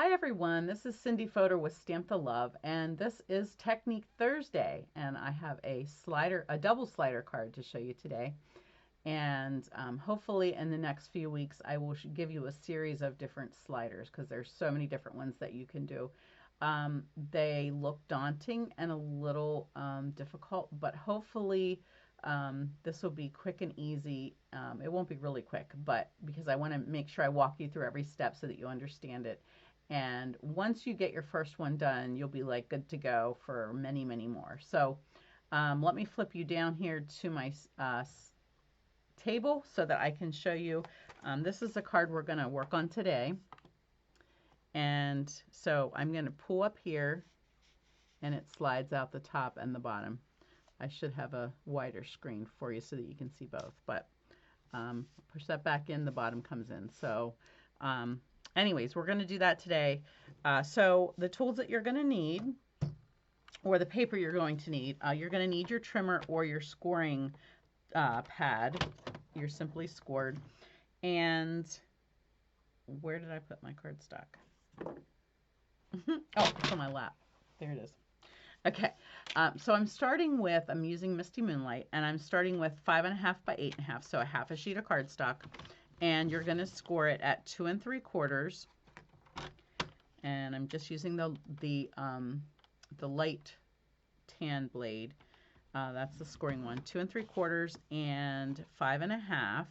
Hi everyone, this is Cindy Fodor with Stamp the Love, and this is Technique Thursday, and I have a double slider card to show you today. And hopefully in the next few weeks I will give you a series of different sliders because there's so many different ones that you can do. They look daunting and a little difficult, but hopefully this will be quick and easy. It won't be really quick, but because I want to make sure I walk you through every step so that you understand it. And once you get your first one done, you'll be like good to go for many, many more. So let me flip you down here to my table so that I can show you. This is the card we're going to work on today. And so I'm going to pull up here and it slides out the top and the bottom. I should have a wider screen for you so that you can see both, but push that back in, the bottom comes in. So anyways, we're going to do that today. So the tools that you're going to need, or the paper you're going to need your trimmer or your scoring pad, your Simply Scored. And where did I put my cardstock? Oh, it's on my lap. There it is. Okay, so I'm using Misty Moonlight, and I'm starting with 5.5 by 8.5, so a half a sheet of cardstock, and you're going to score it at 2 3/4, and I'm just using the light tan blade. That's the scoring one. 2 3/4 and 5.5.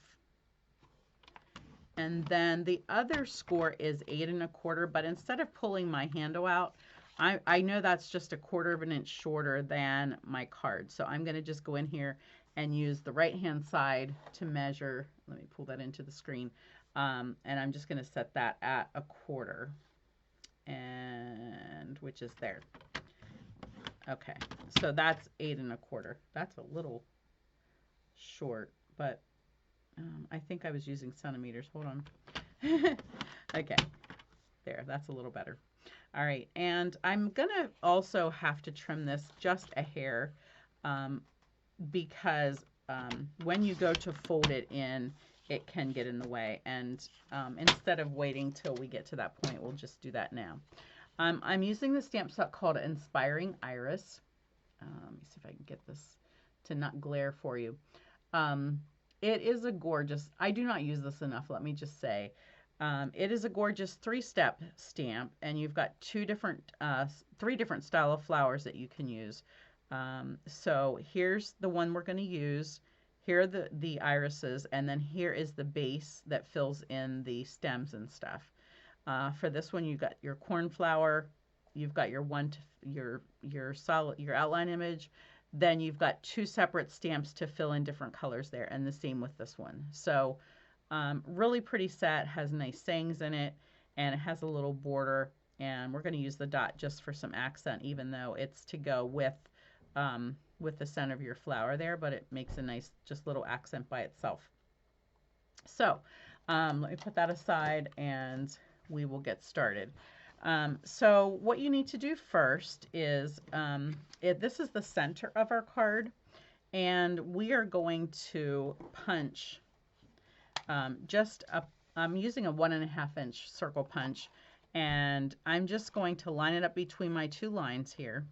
And then the other score is 8 1/4, but instead of pulling my handle out, I know that's just 1/4 of an inch shorter than my card. So I'm going to just go in here and use the right hand side to measure. Let me pull that into the screen. And I'm just going to set that at 1/4, and which is there. Okay, so that's 8 1/4. That's a little short, but I think I was using centimeters. Hold on. Okay, there, that's a little better. All right, and I'm gonna also have to trim this just a hair because when you go to fold it in, it can get in the way. And instead of waiting till we get to that point, we'll just do that now. I'm using the stamp set called Inspiring Iris. Let me see if I can get this to not glare for you. It is a gorgeous, I do not use this enough, let me just say. It is a gorgeous 3-step stamp, and you've got 3 different style of flowers that you can use. So here's the one we're going to use. Here are the irises, and then here is the base that fills in the stems and stuff. For this one, you've got your cornflower, you've got your outline image. Then you've got 2 separate stamps to fill in different colors there, and the same with this one. So really pretty set, has nice sayings in it, and it has a little border, and we're going to use the dot just for some accent, even though it's to go with the center of your flower there, but it makes a nice just little accent by itself. So let me put that aside and we will get started. So what you need to do first is, this is the center of our card, and we are going to punch I'm using a 1.5 inch circle punch, and I'm just going to line it up between my 2 lines here,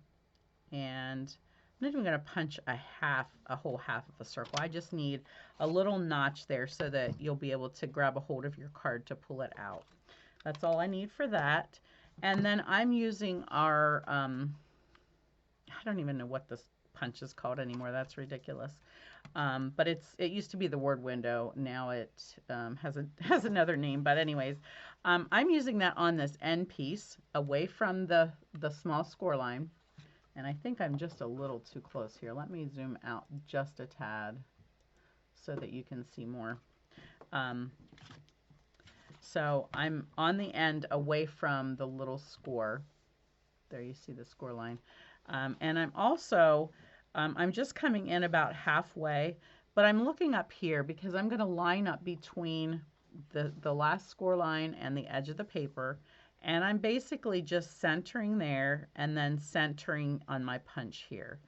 and I'm not even going to punch a whole half of a circle. I just need a little notch there so that you'll be able to grab a hold of your card to pull it out. That's all I need for that. And then I'm using our, I don't even know what this punch is called anymore. That's ridiculous. But it used to be the word window. Now it has another name. But anyways, I'm using that on this end piece away from the small score line. And I think I'm just a little too close here. Let me zoom out just a tad so that you can see more. So I'm on the end away from the little score. There you see the score line. And I'm also, I'm just coming in about halfway, but I'm looking up here because I'm going to line up between the last score line and the edge of the paper. And I'm basically just centering there and then centering on my punch here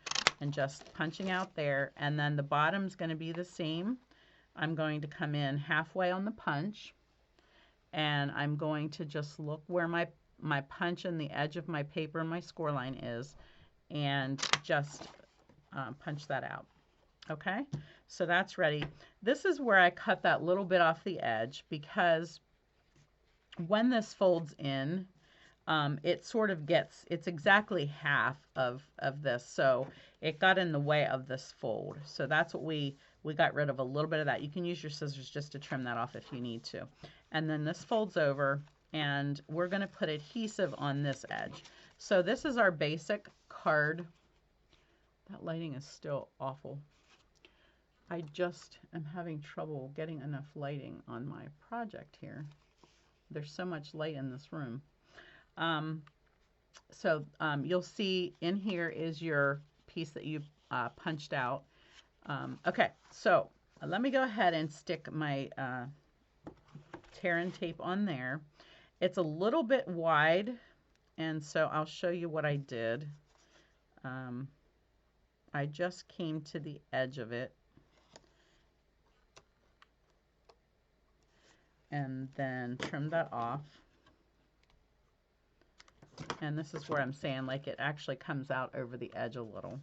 and just punching out there. And then the bottom's going to be the same. I'm going to come in halfway on the punch, and I'm going to just look where my my punch and the edge of my paper and my score line is, and just punch that out. Okay, so that's ready. This is where I cut that little bit off the edge, because when this folds in, it sort of gets, it's exactly half of this, so it got in the way of this fold. So that's what we got rid of, a little bit of that. You can use your scissors just to trim that off if you need to. And then this folds over, and we're going to put adhesive on this edge. So this is our basic card. That lighting is still awful. I just am having trouble getting enough lighting on my project here. There's so much light in this room. You'll see in here is your piece that you punched out. Okay, so let me go ahead and stick my tear and tape on there. It's a little bit wide, and so I'll show you what I did. I just came to the edge of it and then trimmed that off. And this is where I'm saying, like, it actually comes out over the edge a little.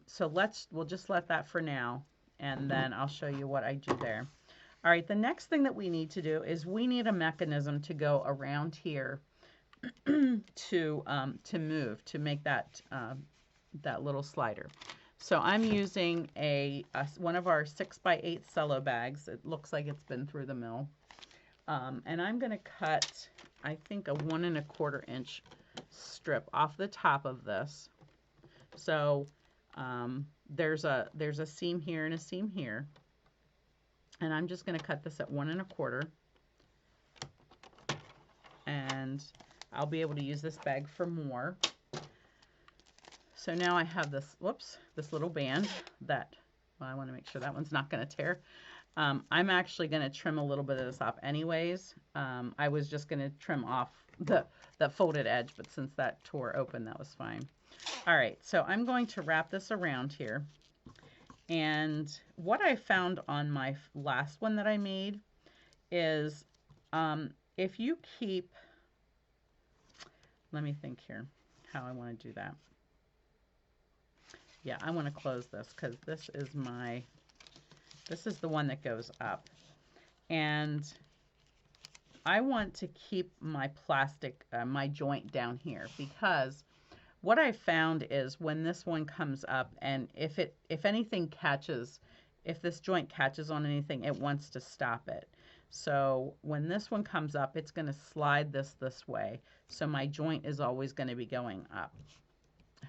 So we'll just let that for now, and then I'll show you what I do there. All right, the next thing that we need to do is we need a mechanism to go around here to move, to make that that little slider. So I'm using one of our 6x8 cello bags. It looks like it's been through the mill. And I'm going to cut, I think, a 1 1/4 inch strip off the top of this. So there's a seam here and a seam here. And I'm just going to cut this at 1 1/4. And I'll be able to use this bag for more. So now I have this, this little band that, well, I want to make sure that one's not going to tear. I'm actually going to trim a little bit of this off anyways. I was just going to trim off the folded edge, but since that tore open, that was fine. All right, so I'm going to wrap this around here. And what I found on my last one that I made is if you keep, let me think here how I want to do that. Yeah, I want to close this because this is the one that goes up. And I want to keep my plastic, my joint down here, because what I found is when this one comes up, and if anything catches, if this joint catches on anything, it wants to stop it. So when this one comes up, it's going to slide this way. So my joint is always going to be going up.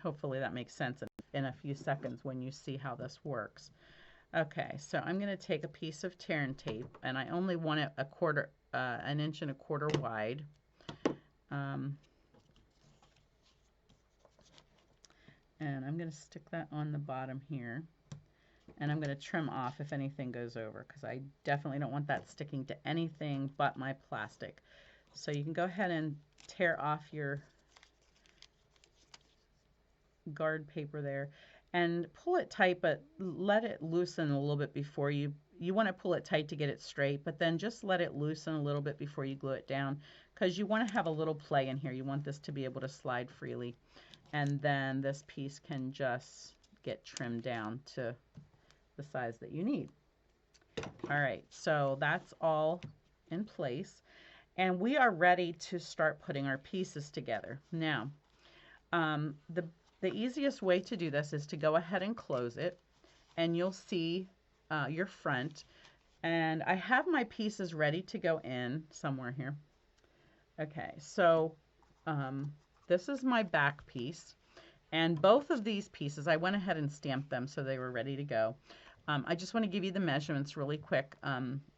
Hopefully that makes sense in a few seconds when you see how this works. Okay, so I'm going to take a piece of tear and tape, and I only want it an 1 1/4 wide. And I'm going to stick that on the bottom here, and I'm going to trim off if anything goes over, because I definitely don't want that sticking to anything but my plastic. So you can go ahead and tear off your guard paper there and pull it tight, but let it loosen a little bit before you want to pull it tight to get it straight, but then just let it loosen a little bit before you glue it down, because you want to have a little play in here. You want this to be able to slide freely, and then this piece can just get trimmed down to the size that you need. All right, so that's all in place, and we are ready to start putting our pieces together. Now, the easiest way to do this is to go ahead and close it, and you'll see your front. And I have my pieces ready to go in somewhere here. Okay, so this is my back piece, and both of these pieces, I went ahead and stamped them so they were ready to go. I just want to give you the measurements really quick.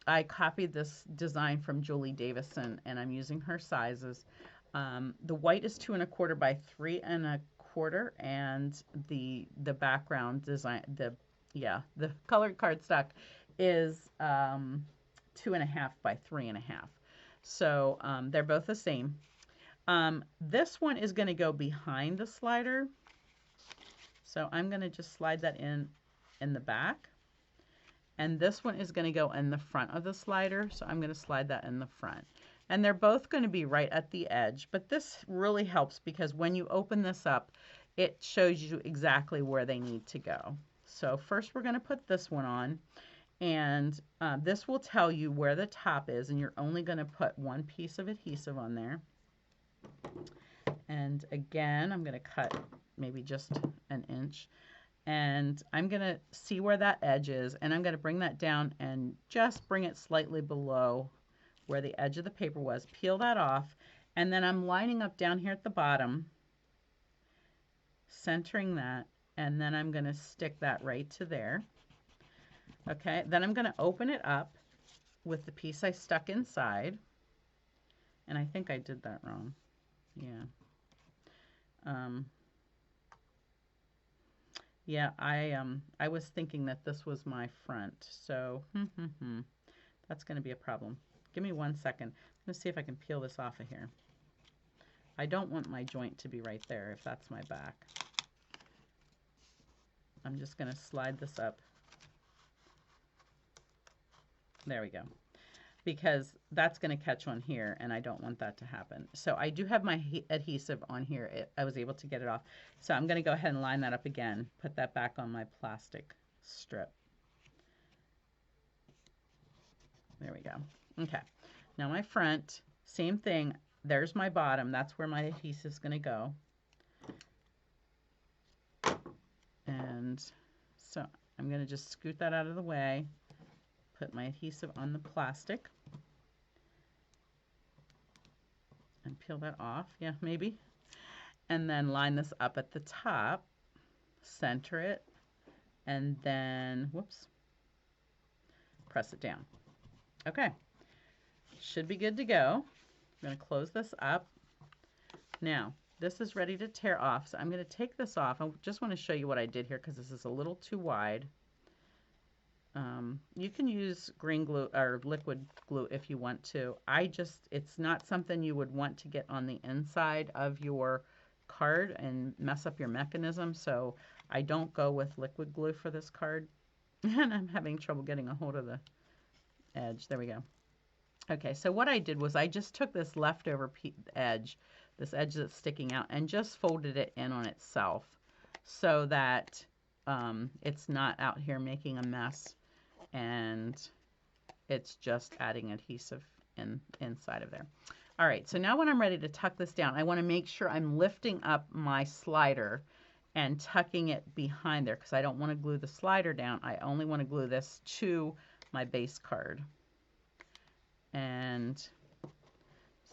I copied this design from Julie Davison, and I'm using her sizes. The white is 2 1/4 by 3 1/4, and the background design, the colored cardstock is 2 1/2 by 3 1/2. So they're both the same. This one is going to go behind the slider, so I'm going to just slide that in the back. And this one is going to go in the front of the slider, so I'm going to slide that in the front. And they're both going to be right at the edge, but this really helps because when you open this up, it shows you exactly where they need to go. So first we're going to put this one on, and this will tell you where the top is, and you're only going to put one piece of adhesive on there. And again, I'm going to cut maybe just an inch, and I'm going to see where that edge is, and I'm going to bring that down and just bring it slightly below where the edge of the paper was. Peel that off, and then I'm lining up down here at the bottom, centering that, and then I'm going to stick that right to there. Okay, then I'm going to open it up with the piece I stuck inside, and I think I did that wrong. Yeah. Yeah, I was thinking that this was my front, so that's going to be a problem. Give me 1 second. Let's see if I can peel this off of here. I don't want my joint to be right there if that's my back. I'm just going to slide this up. There we go. Because that's going to catch on here, and I don't want that to happen. So I do have my adhesive on here. I was able to get it off. So I'm going to go ahead and line that up again, put that back on my plastic strip. There we go. Okay. Now my front, same thing. There's my bottom. That's where my adhesive is going to go. And so I'm going to just scoot that out of the way, put my adhesive on the plastic, and peel that off. Yeah, maybe. And then line this up at the top, center it, and then, whoops, press it down. Okay. Should be good to go. I'm going to close this up. Now, this is ready to tear off, so I'm going to take this off. I just want to show you what I did here because this is a little too wide. You can use green glue or liquid glue if you want to. It's not something you would want to get on the inside of your card and mess up your mechanism, so I don't go with liquid glue for this card. And I'm having trouble getting a hold of the edge. There we go. Okay, so what I did was I just took this leftover edge, this edge that's sticking out, and just folded it in on itself so that it's not out here making a mess, and it's just adding adhesive inside of there. All right, so now when I'm ready to tuck this down, I want to make sure I'm lifting up my slider and tucking it behind there because I don't want to glue the slider down. I only want to glue this to my base card. And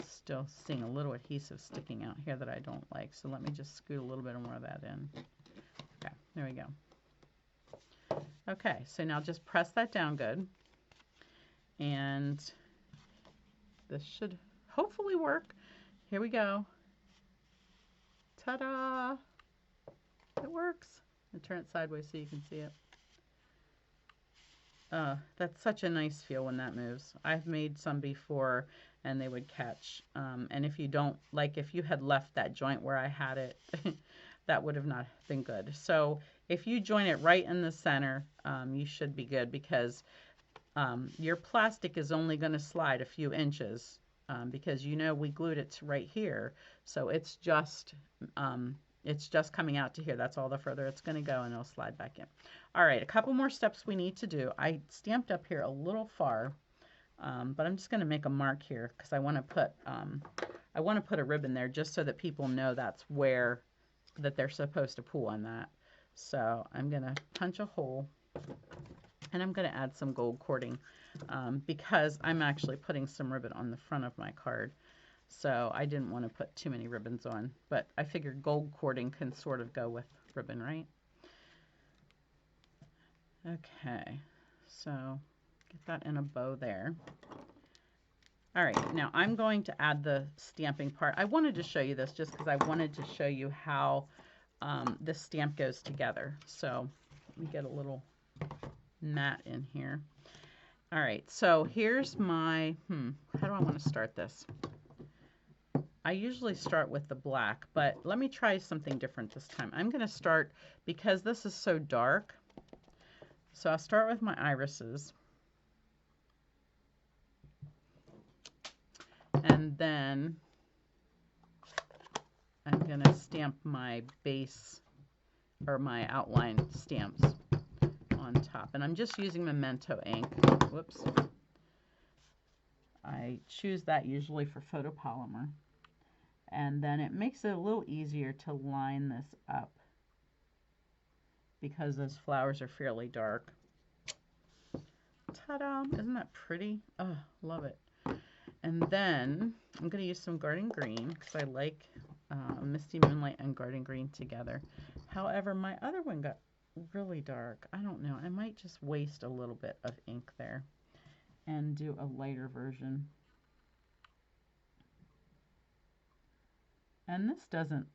still seeing a little adhesive sticking out here that I don't like. So let me just scoot a little bit more of that in. Okay, there we go. Okay, so now just press that down good. And this should hopefully work. Here we go. Ta-da! It works. And turn it sideways so you can see it. That's such a nice feel when that moves. I've made some before and they would catch. And if you don't, like if you had left that joint where I had it, that would have not been good. So if you join it right in the center, you should be good because your plastic is only going to slide a few inches because you know we glued it to right here. So it's just coming out to here. That's all the further it's going to go, and it'll slide back in. All right, a couple more steps we need to do. I stamped up here a little far, but I'm just going to make a mark here because I want to put a ribbon there just so that people know that's where that they're supposed to pull on that. So I'm going to punch a hole, and I'm going to add some gold cording because I'm actually putting some ribbon on the front of my card. So I didn't want to put too many ribbons on, but I figured gold cording can sort of go with ribbon, right? Okay, so get that in a bow there. All right, now I'm going to add the stamping part. I wanted to show you this just because I wanted to show you how this stamp goes together. So let me get a little mat in here. All right, so here's my, how do I want to start this? I usually start with the black, but let me try something different this time. I'm going to start, because this is so dark, so I'll start with my irises. And And then I'm going to stamp my base or my outline stamps on top. And I'm just using Memento ink. Whoops. I choose that usually for photopolymer. And then it makes it a little easier to line this up because those flowers are fairly dark. Ta-da! Isn't that pretty? Oh, love it. And then I'm going to use some Garden Green because I like Misty Moonlight and Garden Green together. However, my other one got really dark. I don't know. I might just waste a little bit of ink there and do a lighter version. And this doesn't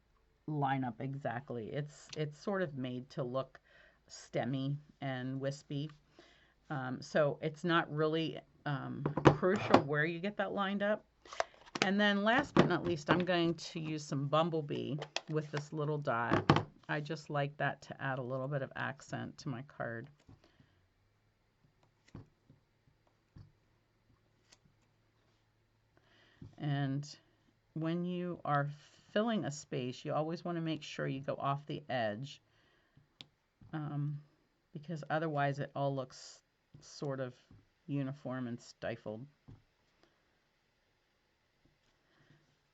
line up exactly. It's sort of made to look stemmy and wispy. So it's not really crucial where you get that lined up. And then last but not least, I'm going to use some Bumblebee with this little dot. I just like that to add a little bit of accent to my card. And when you are filling a space, you always want to make sure you go off the edge because otherwise it all looks sort of uniform and stifled.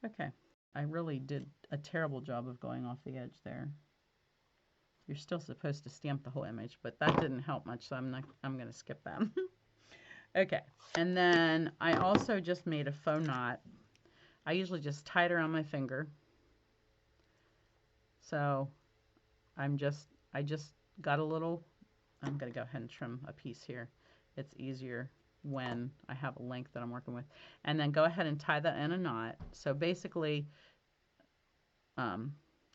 Okay, I really did a terrible job of going off the edge there. You're still supposed to stamp the whole image, but that didn't help much, so I'm going to skip that. Okay, and then I also just made a faux knot. I usually just tie it around my finger. So I just got a little, I'm going to go ahead and trim a piece here. It's easier when I have a length that I'm working with. And then go ahead and tie that in a knot. So basically,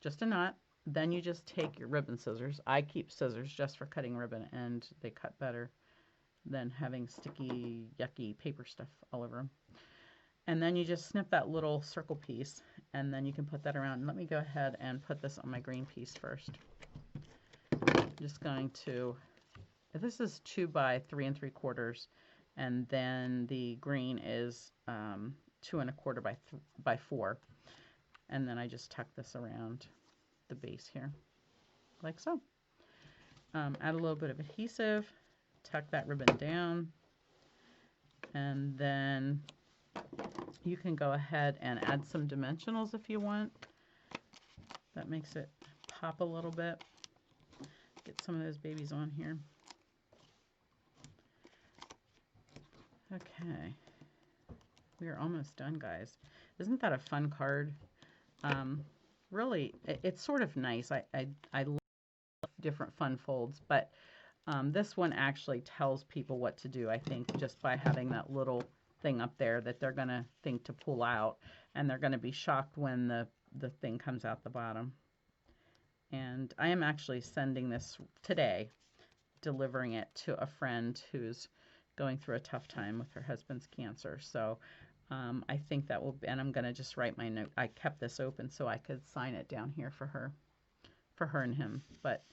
just a knot. Then you just take your ribbon scissors. I keep scissors just for cutting ribbon, and they cut better than having sticky, yucky paper stuff all over them. And then you just snip that little circle piece, and then you can put that around. Let me go ahead and put this on my green piece first. I'm just going to, this is 2 by 3 3/4, and then the green is 2 1/4 by 4. And then I just tuck this around the base here, like so. Add a little bit of adhesive, tuck that ribbon down, and then you can go ahead and add some dimensionals if you want. That makes it pop a little bit. Get some of those babies on here. Okay, we are almost done, guys. Isn't that a fun card? Really, it's sort of nice. I love different fun folds, but this one actually tells people what to do, I think, just by having that little thing up there that they're going to think to pull out, and they're going to be shocked when the thing comes out the bottom. And I am actually sending this today, delivering it to a friend who's going through a tough time with her husband's cancer. So I think that will be, and I'm going to just write my note. I kept this open so I could sign it down here for her and him. But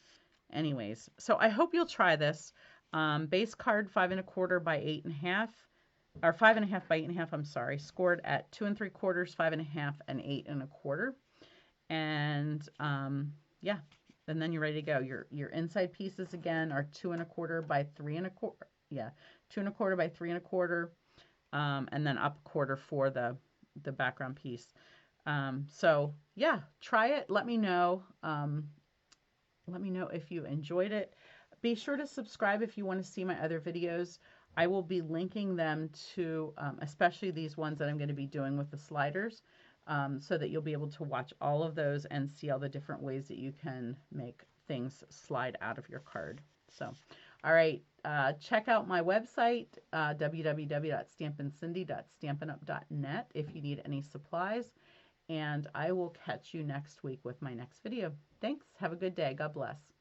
anyways, so I hope you'll try this. Base card 5 1/4 by 8 1/2, or 5 1/2 by 8 1/2, I'm sorry, scored at 2 3/4, 5 1/2, and 8 1/4. And yeah, and then you're ready to go. Your inside pieces again are 2 1/4 by 3 1/4. Yeah, 2 1/4 by 3 1/4, and then up a quarter for the background piece. So yeah, try it. Let me know. Let me know if you enjoyed it. Be sure to subscribe if you want to see my other videos. I will be linking them to, especially these ones that I'm going to be doing with the sliders, so that you'll be able to watch all of those and see all the different ways that you can make things slide out of your card. So, all right, check out my website, www.stampincindy.stampinup.net if you need any supplies, and I will catch you next week with my next video. Thanks. Have a good day. God bless.